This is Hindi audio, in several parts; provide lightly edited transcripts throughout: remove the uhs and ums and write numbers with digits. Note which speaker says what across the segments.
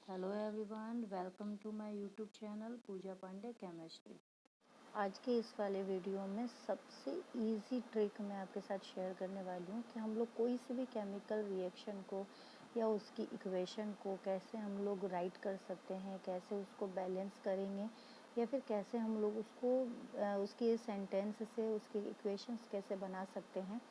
Speaker 1: Hello everyone, welcome to my YouTube channel Pooja Pandey chemistry. आज के इस वाले वीडियो में सबसे इजी ट्रिक मैं आपके साथ शेयर करने वाली हूँ कि हम लोग कोई से भी केमिकल रिएक्शन को या उसकी इक्वेशन को कैसे हम लोग राइट कर सकते हैं, कैसे उसको बैलेंस करेंगे या फिर कैसे हम लोग उसको उसके सेंटेंस से उसके इक्वेशंस कैसे बना सकते हैं,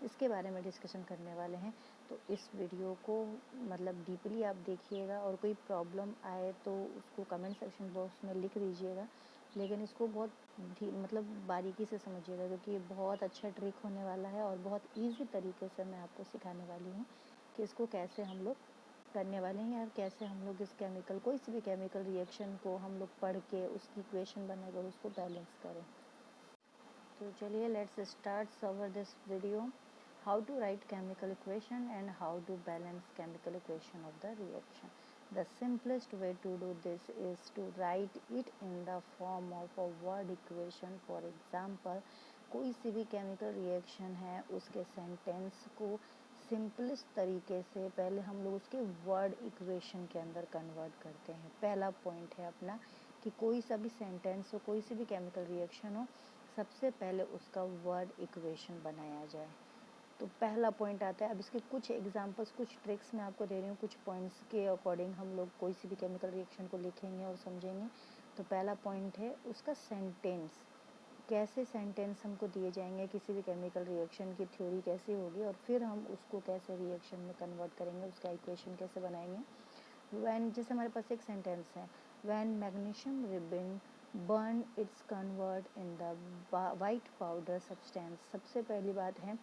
Speaker 1: इसके बारे में डिस्कशन करने वाले हैं। तो इस वीडियो को मतलब डीपली आप देखिएगा और कोई प्रॉब्लम आए तो उसको कमेंट सेक्शन बॉक्स में लिख दीजिएगा, लेकिन इसको बहुत मतलब बारीकी से समझिएगा क्योंकि ये बहुत अच्छा ट्रिक होने वाला है और बहुत इजी तरीके से मैं आपको सिखाने वाली हूँ कि इसको कैसे हम लोग करने वाले हैं यार, कैसे हम लोग इस केमिकल कोई सी भी केमिकल रिएक्शन को हम लोग पढ़ के उसकी इक्वेशन बनाकर उसको बैलेंस करें। तो चलिए let's start over this video, how to write chemical equation and how to balance chemical equation of the reaction. The simplest way to do this is to write it in the form of a word equation. For example, कोई सी भी केमिकल रिएक्शन है उसके सेंटेंस को सिंपलेस्ट तरीके से पहले हम लोग उसके वर्ड इक्वेशन के अंदर कन्वर्ट करते हैं। पहला पॉइंट है अपना कि कोई सा भी सेंटेंस हो, कोई सी भी केमिकल रिएक्शन हो, सबसे पहले उसका वर्ड इक्वेशन बनाया जाए। तो पहला पॉइंट आता है। अब इसके कुछ एग्जांपल्स, कुछ ट्रिक्स मैं आपको दे रही हूँ, कुछ पॉइंट्स के अकॉर्डिंग हम लोग कोई सी भी केमिकल रिएक्शन को लिखेंगे और समझेंगे। तो पहला पॉइंट है उसका सेंटेंस, कैसे सेंटेंस हमको दिए जाएंगे, किसी भी केमिकल रिएक्शन की थ्योरी कैसी होगी और फिर हम उसको कैसे रिएक्शन में कन्वर्ट करेंगे, उसका इक्वेशन कैसे बनाएंगे। वैन, जैसे हमारे पास एक सेंटेंस है, when magnesium ribbon burn it's convert in the white powder substance. सबसे पहली बात है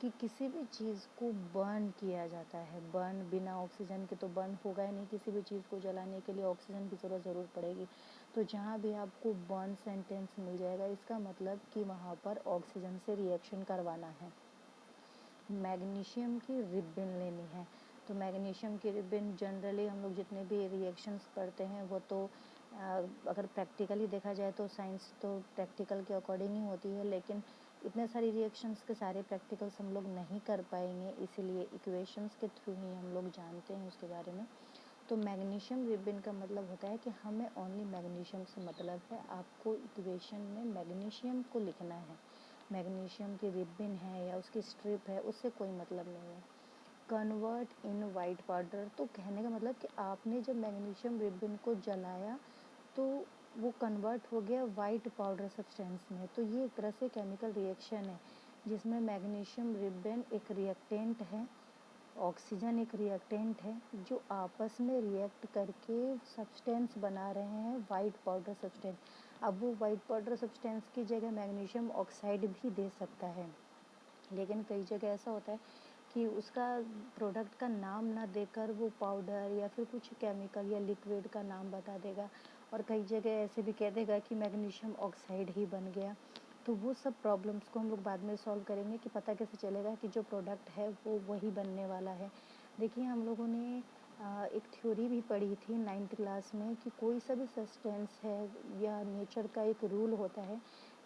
Speaker 1: कि किसी भी चीज़ को बर्न किया जाता है। बर्न बिना ऑक्सीजन के तो बर्न होगा ही नहीं, किसी भी चीज़ को जलाने के लिए ऑक्सीजन की ज़रूर पड़ेगी। तो जहाँ भी आपको बर्न सेंटेंस मिल जाएगा इसका मतलब कि वहाँ पर ऑक्सीजन से रिएक्शन करवाना है। मैग्नीशियम की रिबिन लेनी है, तो मैग्नीशियम की रिबिन जनरली हम लोग जितने भी रिएक्शंस पढ़ते हैं वो तो अगर प्रैक्टिकली देखा जाए तो साइंस तो प्रैक्टिकल के अकॉर्डिंग ही होती है, लेकिन इतने सारी रिएक्शंस के सारे प्रैक्टिकल्स हम लोग नहीं कर पाएंगे, इसीलिए इक्वेशंस के थ्रू ही हम लोग जानते हैं उसके बारे में। तो मैग्नीशियम रिबिन का मतलब होता है कि हमें ओनली मैग्नीशियम से मतलब है, आपको इक्वेशन में मैग्नीशियम को लिखना है। मैग्नीशियम की रिबिन है या उसकी स्ट्रिप है उससे कोई मतलब नहीं है। कन्वर्ट इन वाइट पाउडर, तो कहने का मतलब कि आपने जब मैग्नीशियम रिबिन को जलाया तो वो कन्वर्ट हो गया वाइट पाउडर सब्सटेंस में। तो ये एक तरह से केमिकल रिएक्शन है जिसमें मैग्नीशियम रिबिन एक रिएक्टेंट है, ऑक्सीजन एक रिएक्टेंट है, जो आपस में रिएक्ट करके सब्सटेंस बना रहे हैं वाइट पाउडर सब्सटेंस। अब वो वाइट पाउडर सब्सटेंस की जगह मैग्नीशियम ऑक्साइड भी दे सकता है, लेकिन कई जगह ऐसा होता है कि उसका प्रोडक्ट का नाम ना देकर वो पाउडर या फिर कुछ केमिकल या लिक्विड का नाम बता देगा, और कई जगह ऐसे भी कह देगा कि मैग्नीशियम ऑक्साइड ही बन गया। तो वो सब प्रॉब्लम्स को हम लोग बाद में सॉल्व करेंगे कि पता कैसे चलेगा कि जो प्रोडक्ट है वो वही बनने वाला है। देखिए, हम लोगों ने एक थ्योरी भी पढ़ी थी 9th क्लास में कि कोई सा भी सब्सटेंस है या नेचर का एक रूल होता है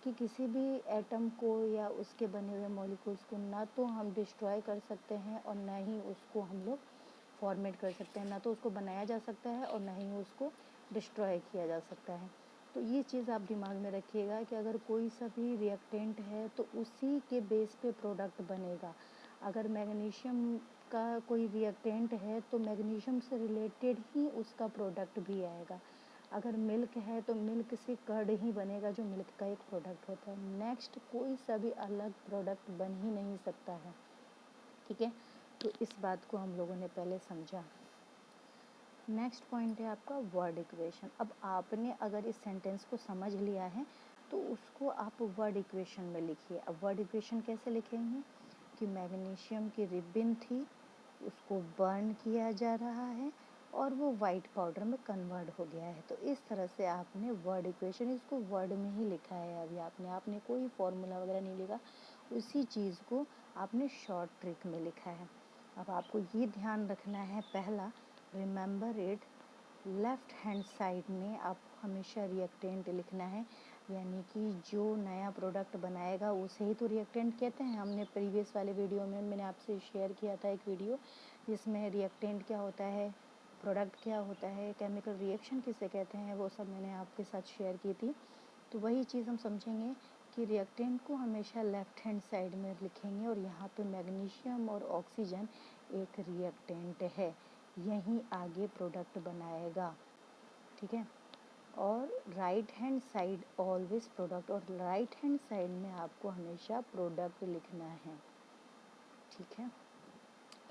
Speaker 1: कि किसी भी एटम को या उसके बने हुए मॉलिक्यूल्स को ना तो हम डिस्ट्रॉय कर सकते हैं और ना ही उसको हम लोग फॉर्मेट कर सकते हैं, ना तो उसको बनाया जा सकता है और ना ही उसको डिस्ट्रॉय किया जा सकता है। तो ये चीज़ आप दिमाग में रखिएगा कि अगर कोई सा भी रिएक्टेंट है तो उसी के बेस पे प्रोडक्ट बनेगा। अगर मैग्नीशियम का कोई रिएक्टेंट है तो मैग्नीशियम से रिलेटेड ही उसका प्रोडक्ट भी आएगा। अगर मिल्क है तो मिल्क से कर्ड ही बनेगा, जो मिल्क का एक प्रोडक्ट होता है। नेक्स्ट कोई सा भी अलग प्रोडक्ट बन ही नहीं सकता है, ठीक है। तो इस बात को हम लोगों ने पहले समझा। नेक्स्ट पॉइंट है आपका वर्ड इक्वेशन। अब आपने अगर इस सेंटेंस को समझ लिया है तो उसको आप वर्ड इक्वेशन में लिखिए। अब वर्ड इक्वेशन कैसे लिखेंगे कि मैग्नीशियम की रिबिन थी, उसको बर्न किया जा रहा है और वो वाइट पाउडर में कन्वर्ट हो गया है। तो इस तरह से आपने वर्ड इक्वेशन, इसको वर्ड में ही लिखा है। अभी आपने कोई फॉर्मूला वगैरह नहीं लिखा, उसी चीज़ को आपने शॉर्ट ट्रिक में लिखा है। अब आपको ये ध्यान रखना है, पहला remember it, left hand side में आप हमेशा रिएक्टेंट लिखना है, यानी कि जो नया प्रोडक्ट बनाएगा उसे ही तो रिएक्टेंट कहते हैं। हमने प्रीवियस वाले वीडियो में मैंने आपसे शेयर किया था एक वीडियो जिसमें रिएक्टेंट क्या होता है, प्रोडक्ट क्या होता है, केमिकल रिएक्शन किसे कहते हैं, वो सब मैंने आपके साथ शेयर की थी। तो वही चीज़ हम समझेंगे कि रिएक्टेंट को हमेशा लेफ़्ट हैंड साइड में लिखेंगे और यहाँ पे मैग्नीशियम और ऑक्सीजन एक रिएक्टेंट है, यहीं आगे प्रोडक्ट बनाएगा, ठीक है। और right hand side always product, और राइट हैंड साइड में आपको हमेशा प्रोडक्ट लिखना है, ठीक है।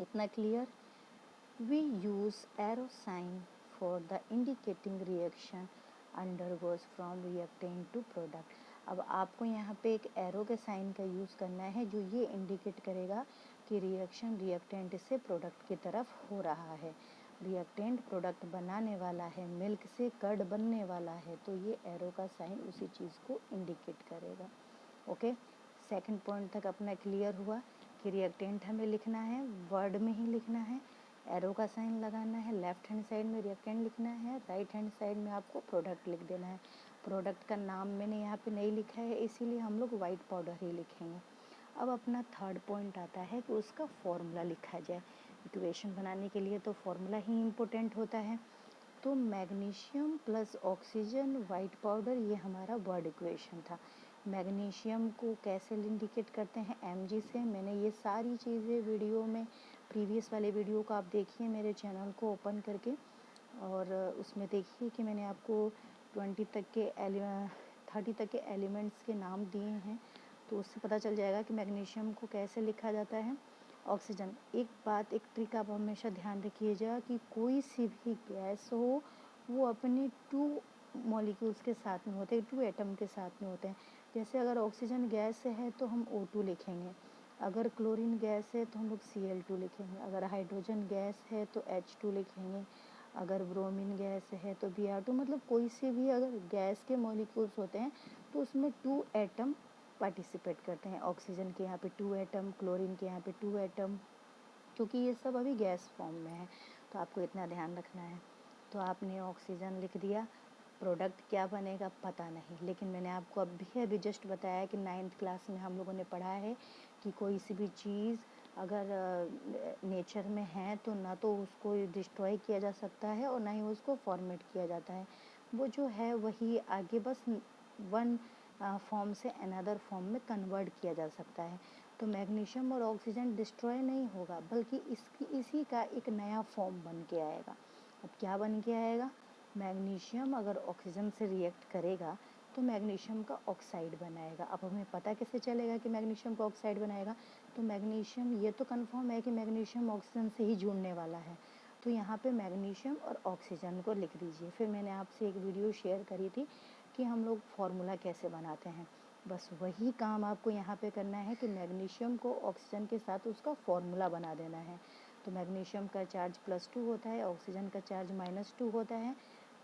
Speaker 1: इतना clear. We use arrow sign for the indicating reaction undergoes from reactant to product. अब आपको यहाँ पे एक एरो के साइन का यूज़ करना है जो ये इंडिकेट करेगा कि रिएक्शन रिएक्टेंट से प्रोडक्ट की तरफ हो रहा है। रिएक्टेंट प्रोडक्ट बनाने वाला है, मिल्क से कर्ड बनने वाला है, तो ये एरो का साइन उसी चीज़ को इंडिकेट करेगा। ओके, सेकंड पॉइंट तक अपना क्लियर हुआ कि रिएक्टेंट हमें लिखना है, वर्ड में ही लिखना है, एरो का साइन लगाना है, लेफ्ट हैंड साइड में रिएक्टेंट लिखना है, राइट हैंड साइड में आपको प्रोडक्ट लिख देना है। प्रोडक्ट का नाम मैंने यहाँ पे नहीं लिखा है, इसीलिए हम लोग वाइट पाउडर ही लिखेंगे। अब अपना थर्ड पॉइंट आता है कि उसका फॉर्मूला लिखा जाए। इक्वेशन बनाने के लिए तो फॉर्मूला ही इम्पोर्टेंट होता है। तो magnesium plus oxygen white powder, ये हमारा वर्ड इक्वेशन था। मैग्नीशियम को कैसे इंडिकेट करते हैं, mg से। मैंने ये सारी चीज़ें वीडियो में, प्रीवियस वाले वीडियो को आप देखिए मेरे चैनल को ओपन करके, और उसमें देखिए कि मैंने आपको 30 तक के एलिमेंट्स के नाम दिए हैं, तो उससे पता चल जाएगा कि मैग्नीशियम को कैसे लिखा जाता है। ऑक्सीजन, एक बात, एक ट्रिक आप हमेशा ध्यान रखिएगा कि कोई सी भी गैस हो वो अपने 2 मॉलिक्यूल्स के साथ में होते हैं, 2 एटम के साथ में होते हैं। जैसे अगर ऑक्सीजन गैस है तो हम O2 लिखेंगे, अगर क्लोरीन गैस है तो हम लोग Cl2 लिखेंगे, अगर हाइड्रोजन गैस है तो H2 लिखेंगे, अगर ब्रोमीन गैस है तो Br2। मतलब कोई सी भी अगर गैस के मॉलिक्यूल्स होते हैं तो उसमें 2 एटम पार्टिसिपेट करते हैं। ऑक्सीजन के यहाँ पे 2 एटम, क्लोरीन के यहाँ पे 2 एटम, क्योंकि ये सब अभी गैस फॉर्म में है, तो आपको इतना ध्यान रखना है। तो आपने ऑक्सीजन लिख दिया, प्रोडक्ट क्या बनेगा पता नहीं, लेकिन मैंने आपको अभी जस्ट बताया कि 9th क्लास में हम लोगों ने पढ़ा है कि कोई सी भी चीज़ अगर नेचर में है तो ना तो उसको डिस्ट्रॉय किया जा सकता है और ना ही उसको फॉर्मेट किया जाता है। वो जो है वही आगे बस वन फॉर्म से अनदर फॉर्म में कन्वर्ट किया जा सकता है। तो मैग्नीशियम और ऑक्सीजन डिस्ट्रॉय नहीं होगा, बल्कि इसी का एक नया फॉर्म बन के आएगा। अब क्या बन के आएगा, मैग्नीशियम अगर ऑक्सीजन से रिएक्ट करेगा तो मैग्नीशियम का ऑक्साइड बनाएगा। अब हमें पता कैसे चलेगा कि मैग्नीशियम का ऑक्साइड बनाएगा, तो मैग्नीशियम, ये तो कंफर्म है कि मैग्नीशियम ऑक्सीजन से ही जुड़ने वाला है, तो यहाँ पे मैग्नीशियम और ऑक्सीजन को लिख दीजिए। फिर मैंने आपसे एक वीडियो शेयर करी थी कि हम लोग फार्मूला कैसे बनाते हैं, बस वही काम आपको यहाँ पे करना है कि मैग्नीशियम को ऑक्सीजन के साथ उसका फॉर्मूला बना देना है। तो मैग्नीशियम का चार्ज +2 होता है, ऑक्सीजन का चार्ज -2 होता है।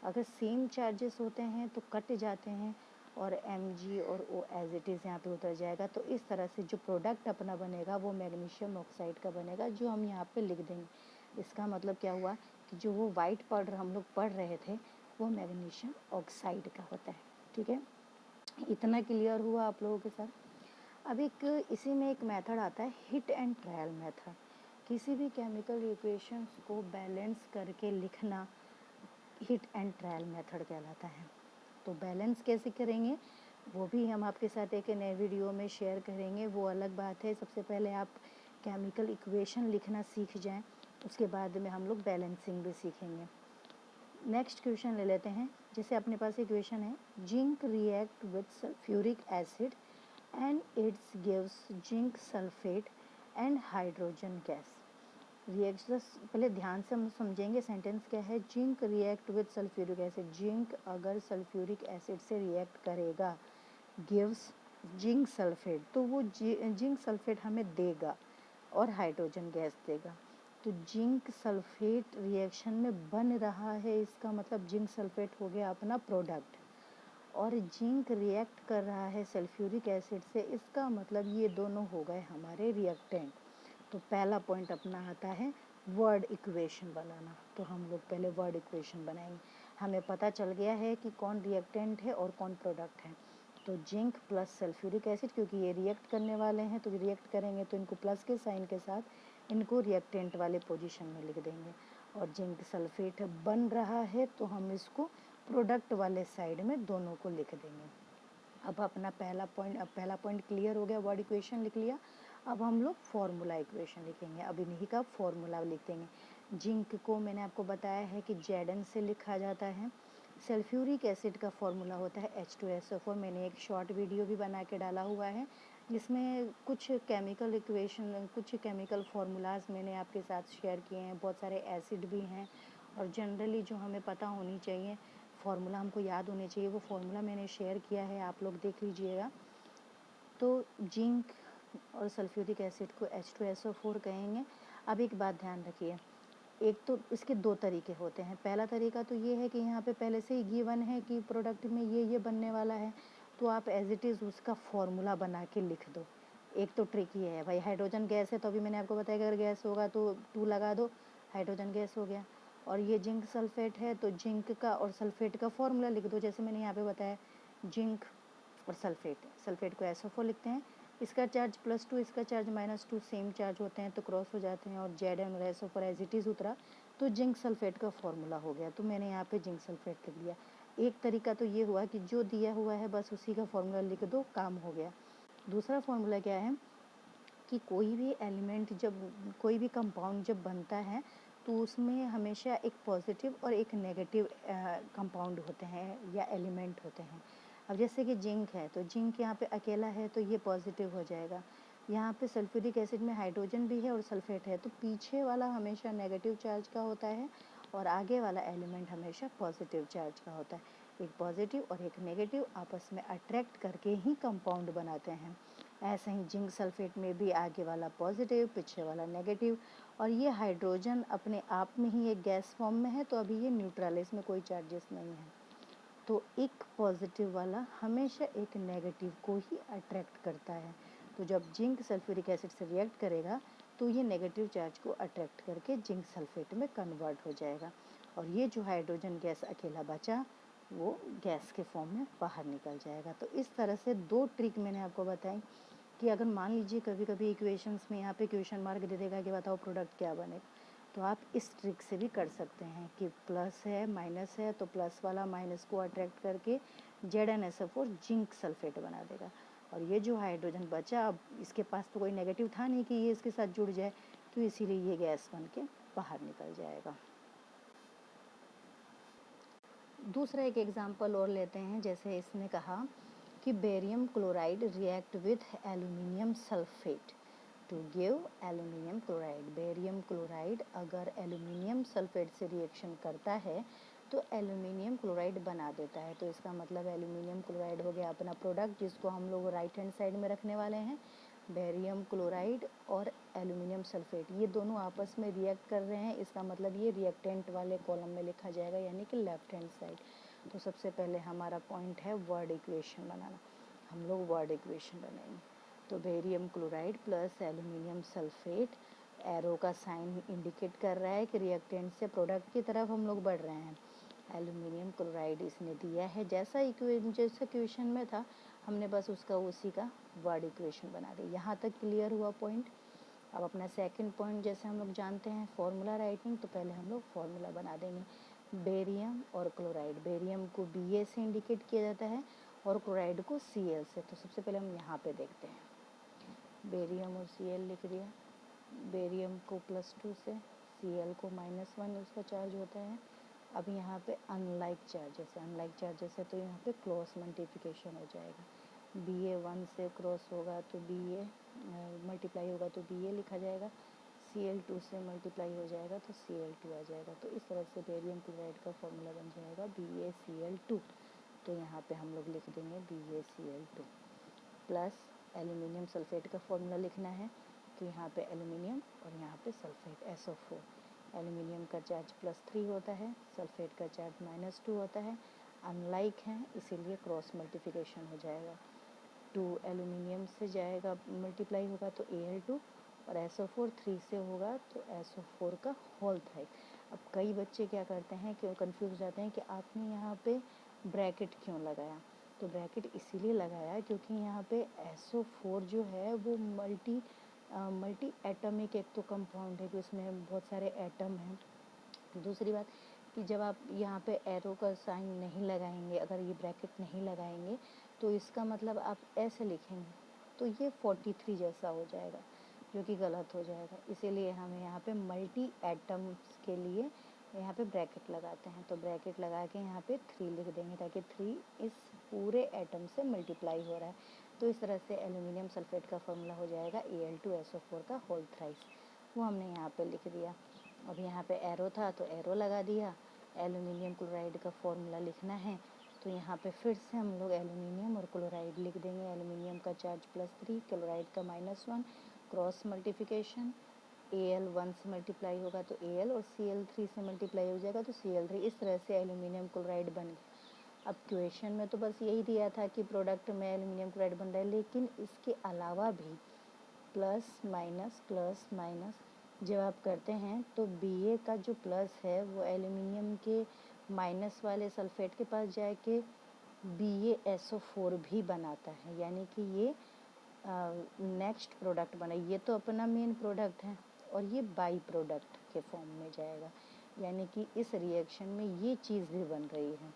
Speaker 1: अगर सेम चार्जेस होते हैं तो कट जाते हैं और Mg और O एज इट इज़ यहाँ पे उतर जाएगा। तो इस तरह से जो प्रोडक्ट अपना बनेगा वो मैग्नीशियम ऑक्साइड का बनेगा, जो हम यहाँ पे लिख देंगे। इसका मतलब क्या हुआ कि जो वो वाइट पाउडर हम लोग पढ़ रहे थे वो मैग्नीशियम ऑक्साइड का होता है, ठीक है। इतना क्लियर हुआ आप लोगों के साथ। अब एक इसी में एक मेथड आता है, हिट एंड ट्रायल मेथड। किसी भी केमिकल इक्वेशंस को बैलेंस करके लिखना हिट एंड ट्रायल मेथड कहलाता है। तो बैलेंस कैसे करेंगे वो भी हम आपके साथ एक नए वीडियो में शेयर करेंगे, वो अलग बात है। सबसे पहले आप केमिकल इक्वेशन लिखना सीख जाएं, उसके बाद में हम लोग बैलेंसिंग भी सीखेंगे। नेक्स्ट क्वेश्चन ले लेते हैं। जैसे अपने पास इक्वेशन है, zinc react with sulphuric acid and it's gives zinc sulphate and hydrogen gas. Reactions पहले ध्यान से हम समझेंगे। सेंटेंस क्या है, zinc react with sulphuric acid. Zinc अगर सल्फ्यूरिक एसिड से रिएक्ट करेगा, गिव्स जिंक सल्फेट, तो वो जिंक सल्फेट हमें देगा और हाइड्रोजन गैस देगा। तो जिंक सल्फेट रिएक्शन में बन रहा है, इसका मतलब जिंक सल्फेट हो गया अपना प्रोडक्ट, और जिंक रिएक्ट कर रहा है सल्फ्यूरिक एसिड से, इसका मतलब ये दोनों हो गए हमारे रिएक्टेंट। तो पहला पॉइंट अपना आता है वर्ड इक्वेशन बनाना। तो हम लोग पहले वर्ड इक्वेशन बनाएंगे। हमें पता चल गया है कि कौन रिएक्टेंट है और कौन प्रोडक्ट है। तो जिंक प्लस सल्फ्यूरिक एसिड, क्योंकि ये रिएक्ट करने वाले हैं तो रिएक्ट करेंगे तो इनको प्लस के साइन के साथ इनको रिएक्टेंट वाले पोजीशन में लिख देंगे। और जिंक सल्फेट बन रहा है, तो हम इसको प्रोडक्ट वाले साइड में दोनों को लिख देंगे। अब अपना पहला पॉइंट क्लियर हो गया, वर्ड इक्वेशन लिख लिया। अब हम लोग फॉर्मूला इक्वेशन लिखेंगे। अब इन्हीं का फॉर्मूला लिख देंगे। जिंक को मैंने आपको बताया है कि Zn से लिखा जाता है। सल्फ्यूरिक एसिड का फॉर्मूला होता है H2SO4। मैंने एक शॉर्ट वीडियो भी बना के डाला हुआ है जिसमें कुछ केमिकल इक्वेशन, कुछ केमिकल फार्मूलाज मैंने आपके साथ शेयर किए हैं। बहुत सारे एसिड भी हैं और जनरली जो हमें पता होनी चाहिए, फार्मूला हमको याद होने चाहिए, वो फार्मूला मैंने शेयर किया है, आप लोग देख लीजिएगा। तो जिंक और सल्फ्यूरिक एसिड को H2SO4 कहेंगे। अब एक बात ध्यान रखिए, एक तो इसके दो तरीके होते हैं। पहला तरीका तो ये है कि यहाँ पे पहले से ही गिवन है कि प्रोडक्ट में ये बनने वाला है, तो आप एज इट इज़ उसका फॉर्मूला बना के लिख दो। एक तो ट्रिक ये है भाई, हाइड्रोजन गैस है तो अभी मैंने आपको बताया कि अगर गैस होगा तो 2 लगा दो, हाइड्रोजन गैस हो गया। और ये जिंक सल्फेट है तो जिंक का और सल्फेट का फॉर्मूला लिख दो, जैसे मैंने यहाँ पे बताया जिंक और सल्फेट को SO4 लिखते हैं। इसका चार्ज +2, इसका चार्ज -2, सेम चार्ज होते हैं तो क्रॉस हो जाते हैं, और Zn और SO4 एज इट इज़ उतरा तो जिंक सल्फेट का फॉर्मूला हो गया। तो मैंने यहाँ पे जिंक सल्फेट लिख दिया। एक तरीका तो ये हुआ कि जो दिया हुआ है बस उसी का फॉर्मूला लिख दो, काम हो गया। दूसरा फॉर्मूला क्या है कि कोई भी एलिमेंट, जब कोई भी कंपाउंड जब बनता है तो उसमें हमेशा एक पॉजिटिव और एक नेगेटिव कंपाउंड होते हैं या एलिमेंट होते हैं। अब जैसे कि जिंक है तो जिंक यहाँ पे अकेला है तो ये पॉजिटिव हो जाएगा। यहाँ पे सल्फ्यूरिक एसिड में हाइड्रोजन भी है और सल्फेट है, तो पीछे वाला हमेशा नेगेटिव चार्ज का होता है और आगे वाला एलिमेंट हमेशा पॉजिटिव चार्ज का होता है। एक पॉजिटिव और एक नेगेटिव आपस में अट्रैक्ट करके ही कंपाउंड बनाते हैं। ऐसे ही जिंक सल्फेट में भी आगे वाला पॉजिटिव, पीछे वाला नेगेटिव, और ये हाइड्रोजन अपने आप में ही एक गैस फॉर्म में है तो अभी ये न्यूट्रल है, इसमें कोई चार्जेस नहीं है। तो एक पॉजिटिव वाला हमेशा एक नेगेटिव को ही अट्रैक्ट करता है। तो जब जिंक सल्फ्यूरिक एसिड से रिएक्ट करेगा तो ये नेगेटिव चार्ज को अट्रैक्ट करके जिंक सल्फेट में कन्वर्ट हो जाएगा, और ये जो हाइड्रोजन गैस अकेला बचा वो गैस के फॉर्म में बाहर निकल जाएगा। तो इस तरह से दो ट्रिक मैंने आपको बताई कि अगर मान लीजिए कभी कभी इक्वेशंस में यहाँ पे क्वेश्चन मार्क दे देगा कि बताओ प्रोडक्ट क्या बनेगा, तो आप इस ट्रिक से भी कर सकते हैं कि प्लस है माइनस है तो प्लस वाला माइनस को अट्रैक्ट करके ZnSO4 जिंक सल्फेट बना देगा, और ये जो हाइड्रोजन बचा, अब इसके पास तो कोई नेगेटिव था नहीं कि ये इसके साथ जुड़ जाए, तो इसीलिए ये गैस बन के बाहर निकल जाएगा। दूसरा एक एग्जाम्पल और लेते हैं। जैसे इसने कहा कि barium chloride react with aluminium sulphate to give aluminium chloride. Barium chloride अगर एल्यूमिनियम सल्फेट से रिएक्शन करता है तो एल्यूमिनियम क्लोराइड बना देता है। तो इसका मतलब एल्यूमिनियम क्लोराइड हो गया अपना प्रोडक्ट, जिसको हम लोग राइट हैंड साइड में रखने वाले हैं। बेरियम क्लोराइड और एल्यूमिनियम सल्फेट ये दोनों आपस में रिएक्ट कर रहे हैं, इसका मतलब ये रिएक्टेंट वाले कॉलम में लिखा जाएगा, यानी कि लेफ्ट हैंड साइड। तो सबसे पहले हमारा पॉइंट है वर्ड इक्वेशन बनाना। हम लोग वर्ड इक्वेशन बनाएंगे। तो barium chloride plus aluminium sulphate, arrow का साइन इंडिकेट कर रहा है कि रिएक्टेंट से प्रोडक्ट की तरफ हम लोग बढ़ रहे हैं। एल्यूमिनियम क्लोराइड इसने दिया है, जैसा इक्वेशन में था हमने बस उसका उसी का वर्ड इक्वेशन बना दी। यहाँ तक क्लियर हुआ पॉइंट। अब अपना सेकंड पॉइंट, जैसे हम लोग जानते हैं फॉर्मूला राइटिंग, तो पहले हम लोग फॉर्मूला बना देंगे। बेरियम और क्लोराइड, बेरियम को Ba से इंडिकेट किया जाता है और क्लोराइड को Cl से। तो सबसे पहले हम यहाँ पे देखते हैं, बेरियम और Cl लिख दिया। बेरियम को +2 से, Cl को -1 उसका चार्ज होता है। अब यहाँ पे अनलाइक चार्जेस है तो यहाँ पे क्रॉस मल्टीप्लिकेशन हो जाएगा। Ba 1 से क्रॉस होगा तो Ba मल्टीप्लाई होगा तो Ba लिखा जाएगा, Cl 2 से मल्टीप्लाई हो जाएगा तो Cl2 आ जाएगा। तो इस तरह से बेरियम क्लोराइड का फॉर्मूला बन जाएगा BaCl2। तो यहाँ पे हम लोग लिख देंगे BaCl2 प्लस एल्यूमिनियम सल्फेट का फॉर्मूला लिखना है, तो यहाँ पे एल्यूमिनियम और यहाँ पे सल्फेट SO4। एल्यूमिनियम का चार्ज +3 होता है, सल्फेट का चार्ज -2 होता है, अनलाइक है इसीलिए क्रॉस मल्टीप्लिकेशन हो जाएगा। 2 एल्यूमिनियम से जाएगा मल्टीप्लाई होगा तो Al2, और SO4 3 से होगा तो SO4 का होल था। अब कई बच्चे क्या करते हैं कि कंफ्यूज हो जाते हैं कि आपने यहाँ पे ब्रैकेट क्यों लगाया। तो ब्रैकेट इसीलिए लगाया क्योंकि यहाँ पे SO4 जो है वो मल्टी एटमिक एक तो कंपाउंड है कि उसमें बहुत सारे एटम हैं, दूसरी बात कि जब आप यहाँ पे एरो का साइन नहीं लगाएंगे, अगर ये ब्रैकेट नहीं लगाएंगे तो इसका मतलब आप ऐसे लिखेंगे तो ये 43 जैसा हो जाएगा, जो कि गलत हो जाएगा। इसीलिए हमें यहाँ पे मल्टी एटम्स के लिए यहाँ पे ब्रैकेट लगाते हैं। तो ब्रैकेट लगा के यहाँ पे 3 लिख देंगे ताकि 3 इस पूरे एटम से मल्टीप्लाई हो रहा है। तो इस तरह से एल्यूमिनियम सल्फेट का फॉर्मूला हो जाएगा Al2SO4 का होल थ्राइस। वो हमने यहाँ पे लिख दिया। अब यहाँ पे एरो था तो एरो लगा दिया। एल्यूमिनियम क्लोराइड का फॉर्मूला लिखना है तो यहाँ पे फिर से हम लोग एल्यूमिनियम और क्लोराइड लिख देंगे। एल्यूमिनियम का चार्ज +3, क्लोराइड का -1, क्रॉस मल्टीप्लिकेशन Al 1 से मल्टीप्लाई होगा तो Al और Cl3 से मल्टीप्लाई हो जाएगा तो Cl3। इस तरह से एल्यूमिनियम क्लोराइड बन गया। अब क्वेश्चन में तो बस यही दिया था कि प्रोडक्ट में एल्यूमिनियम क्लोराइड बन रहा है, लेकिन इसके अलावा भी प्लस माइनस जब आप करते हैं तो Ba का जो प्लस है वो एल्यूमिनियम के माइनस वाले सल्फेट के पास जाके BaSO4 भी बनाता है, यानी कि ये नेक्स्ट प्रोडक्ट बना। ये तो अपना मेन प्रोडक्ट है और ये बाई प्रोडक्ट के फॉर्म में जाएगा, यानी कि इस रिएक्शन में ये चीज़ भी बन रही है।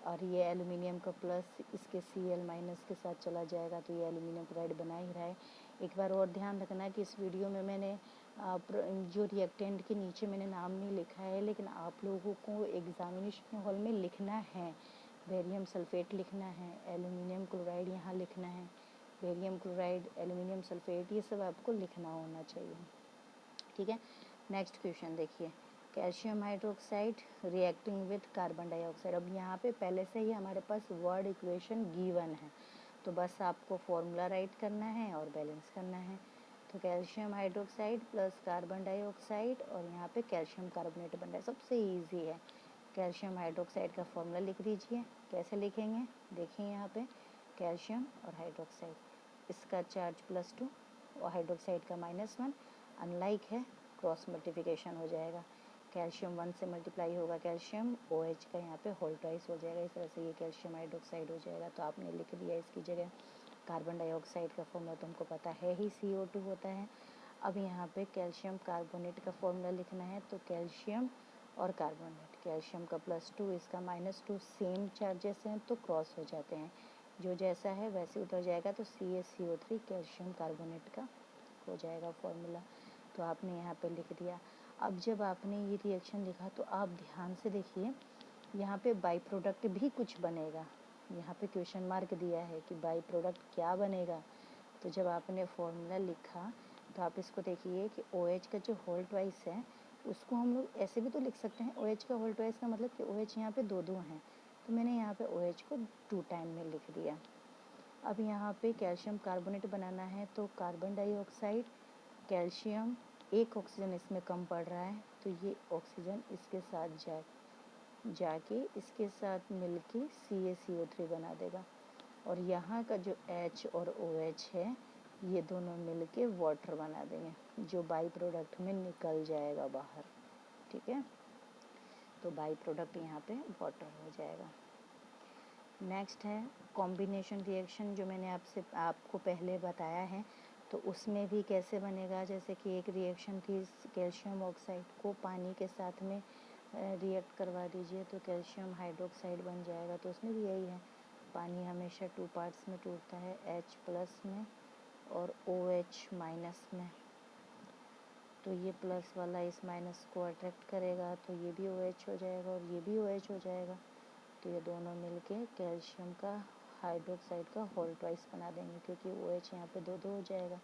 Speaker 1: और ये एल्यूमिनियम का प्लस इसके Cl- के साथ चला जाएगा तो ये एल्यूमिनियम क्लोराइड बना ही रहा है। एक बार और ध्यान रखना कि इस वीडियो में मैंने जो रिएक्टेंट के नीचे मैंने नाम नहीं लिखा है, लेकिन आप लोगों को एग्जामिनेशन हॉल में लिखना है। बेरियम सल्फेट लिखना है, एल्यूमिनियम क्लोराइड यहाँ लिखना है, बेरियम क्लोराइड, एल्यूमिनियम सल्फेट, ये सब आपको लिखना होना चाहिए। ठीक है, नेक्स्ट क्वेश्चन देखिए। Calcium hydroxide reacting with carbon dioxide. अब यहाँ पे पहले से ही हमारे पास वर्ड इक्वेशन गिवन है, तो बस आपको फॉर्मूला राइट करना है और बैलेंस करना है। तो calcium hydroxide plus carbon dioxide और यहाँ पे कैल्शियम कार्बोनेट बन रहा है। सबसे ईजी है, कैल्शियम हाइड्रोक्साइड का फॉर्मूला लिख दीजिए। कैसे लिखेंगे देखिए, यहाँ पे कैल्शियम और हाइड्रोक्साइड, इसका चार्ज +2 और हाइड्रोक्साइड का -1, अनलाइक है, क्रॉस मल्टीप्लिकेशन हो जाएगा। कैल्शियम 1 से मल्टीप्लाई होगा कैल्शियम, OH का यहाँ पे होल ट्वाइस हो जाएगा। इस तरह से ये कैल्शियम हाइड्रोक्साइड हो जाएगा। तो आपने लिख दिया इसकी जगह। कार्बन डाइऑक्साइड का फॉर्मूला तो हमको पता है ही, CO2 होता है। अब यहाँ पे कैल्शियम कार्बोनेट का फॉर्मूला लिखना है, तो कैल्शियम और कार्बोनेट, कैल्शियम का +2 इसका -2, सेम चार्जेस हैं तो क्रॉस हो जाते हैं, जो जैसा है वैसे उतर जाएगा। तो CaCO3 कैल्शियम कार्बोनेट का हो जाएगा फॉर्मूला। तो आपने यहाँ पे लिख दिया। अब जब आपने ये रिएक्शन लिखा तो आप ध्यान से देखिए, यहाँ पे बाई प्रोडक्ट भी कुछ बनेगा। यहाँ पे क्वेश्चन मार्क दिया है कि बाई प्रोडक्ट क्या बनेगा। तो जब आपने फॉर्मूला लिखा तो आप इसको देखिए कि OH का जो होल ट्वाइस है उसको हम लोग ऐसे भी तो लिख सकते हैं। OH का होल ट्वाइस का मतलब कि OH यहाँ पे 2 हैं, तो मैंने यहाँ पे OH को 2 टाइम में लिख दिया। अब यहाँ पे कैल्शियम कार्बोनेट बनाना है तो कार्बन डाइऑक्साइड, कैल्शियम, एक ऑक्सीजन इसमें कम पड़ रहा है तो ये ऑक्सीजन इसके साथ जाके इसके साथ मिलके CaCO3 बना देगा। और यहाँ का जो H और OH है ये दोनों मिलके वाटर बना देंगे, जो बाई प्रोडक्ट में निकल जाएगा बाहर। ठीक है, तो बाई प्रोडक्ट यहाँ पे वाटर हो जाएगा। नेक्स्ट है कॉम्बिनेशन रिएक्शन, जो मैंने आपको पहले बताया है। तो उसमें भी कैसे बनेगा, जैसे कि एक रिएक्शन थी, कैल्शियम ऑक्साइड को पानी के साथ में रिएक्ट करवा दीजिए तो कैल्शियम हाइड्रोक्साइड बन जाएगा। तो उसमें भी यही है, पानी हमेशा 2 पार्ट्स में टूटता है, H+ में और OH- में। तो ये प्लस वाला इस माइनस को अट्रैक्ट करेगा तो ये भी OH हो जाएगा और ये भी OH हो जाएगा। तो ये दोनों मिलके कैल्शियम का हाइड्रोक्साइड का होल ट्वाइस बना देंगे, क्योंकि OH यहाँ पे 2 हो जाएगा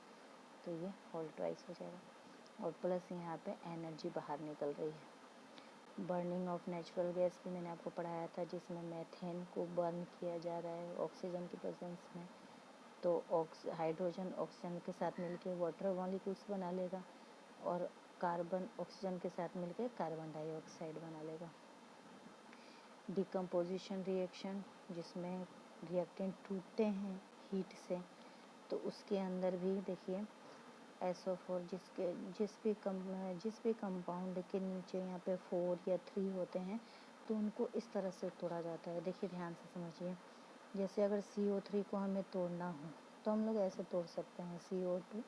Speaker 1: तो ये होल ट्वाइस हो जाएगा। और प्लस यहाँ पे एनर्जी बाहर निकल रही है। बर्निंग ऑफ नेचुरल गैस भी मैंने आपको पढ़ाया था, जिसमें मेथेन को बर्न किया जा रहा है ऑक्सीजन की प्रेजेंस में। तो हाइड्रोजन ऑक्सीजन के साथ मिलके वाटर मॉलिक्यूल्स बना लेगा और कार्बन ऑक्सीजन के साथ मिलके कार्बन डाइऑक्साइड बना लेगा। डिकम्पोजिशन रिएक्शन, जिसमें रिएक्टेंट टूटते हैं हीट से, तो उसके अंदर भी देखिए SO4 जिस भी कंपाउंड के नीचे यहाँ पे 4 या 3 होते हैं तो उनको इस तरह से तोड़ा जाता है। देखिए ध्यान से समझिए, जैसे अगर CO3 को हमें तोड़ना हो तो हम लोग ऐसे तोड़ सकते हैं, CO2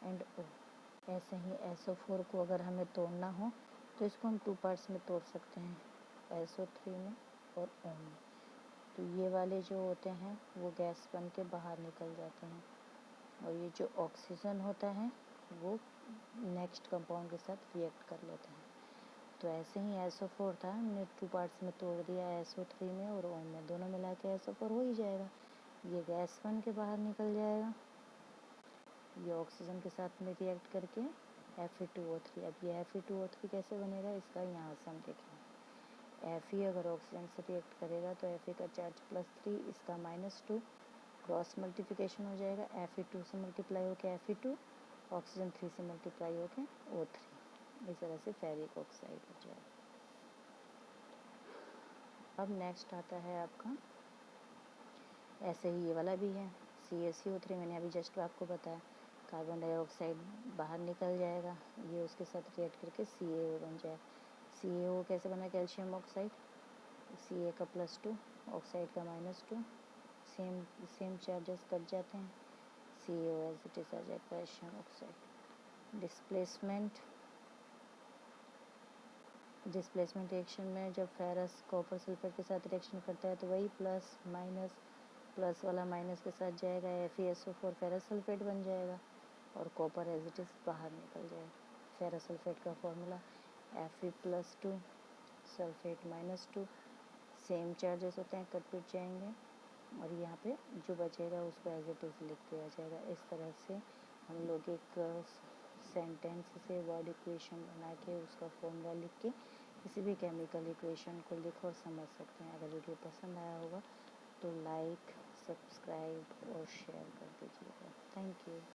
Speaker 1: एंड O। ऐसे ही SO4 को अगर हमें तोड़ना हो तो इसको हम 2 पार्ट्स में तोड़ सकते हैं, SO3 में और O में। तो ये वाले जो होते हैं वो गैस बन के बाहर निकल जाते हैं, और ये जो ऑक्सीजन होता है वो नेक्स्ट कंपाउंड के साथ रिएक्ट कर लेता है। तो ऐसे ही SO4 था, हमने 2 पार्ट्स में तोड़ दिया, SO3 में और O में, दोनों मिला के SO4 हो ही जाएगा। ये गैस बन के बाहर निकल जाएगा, ये ऑक्सीजन के साथ में रिएक्ट करके Fe2O3। अब ये Fe2O3 कैसे बनेगा, इसका यहाँ से हम देखेंगे। Fe अगर ऑक्सीजन से रिएक्ट करेगा तो Fe का चार्ज +3, इसका -2, क्रॉस मल्टीप्लिकेशन हो जाएगा, Fe2 से मल्टीप्लाई होकर Fe2, ऑक्सीजन 3 से मल्टीप्लाई होकर O3। इस तरह से फेरिक ऑक्साइड हो जाएगा। अब नेक्स्ट आता है आपका, ऐसे ही ये वाला भी है, CaCO3। मैंने अभी जस्ट आपको बताया, कार्बन डाइऑक्साइड बाहर निकल जाएगा, ये उसके साथ रिएक्ट करके CaO बन जाएगा। CaO कैसे बना, कैल्शियम ऑक्साइड, Ca का +2, ऑक्साइड का -2, सेम चार्जेस कट जाते हैं, CaO एज इट इज़ आ जाए कैल्शियम ऑक्साइड। डिस्प्लेसमेंट रिएक्शन में जब फेरस कॉपर सल्फेट के साथ रिएक्शन करता है तो वही प्लस माइनस, प्लस वाला माइनस के साथ जाएगा, FeSO4 फेरस सल्फेट बन जाएगा और कॉपर एज इट इज़ बाहर निकल जाएगा। फेरस सल्फेट का formula Fe+2 sulphate -2, same charges होते हैं, कट पिट जाएंगे, और यहाँ पे जो बचेगा उसको एज इट इज़ लिख दिया जाएगा। इस तरह से हम लोग एक सेंटेंस से वर्ड इक्वेशन बना के उसका फॉर्मूला लिख के किसी भी केमिकल इक्वेशन को लिख और समझ सकते हैं। अगर वीडियो पसंद आया होगा तो लाइक, सब्सक्राइब और शेयर कर दीजिएगा। Thank you.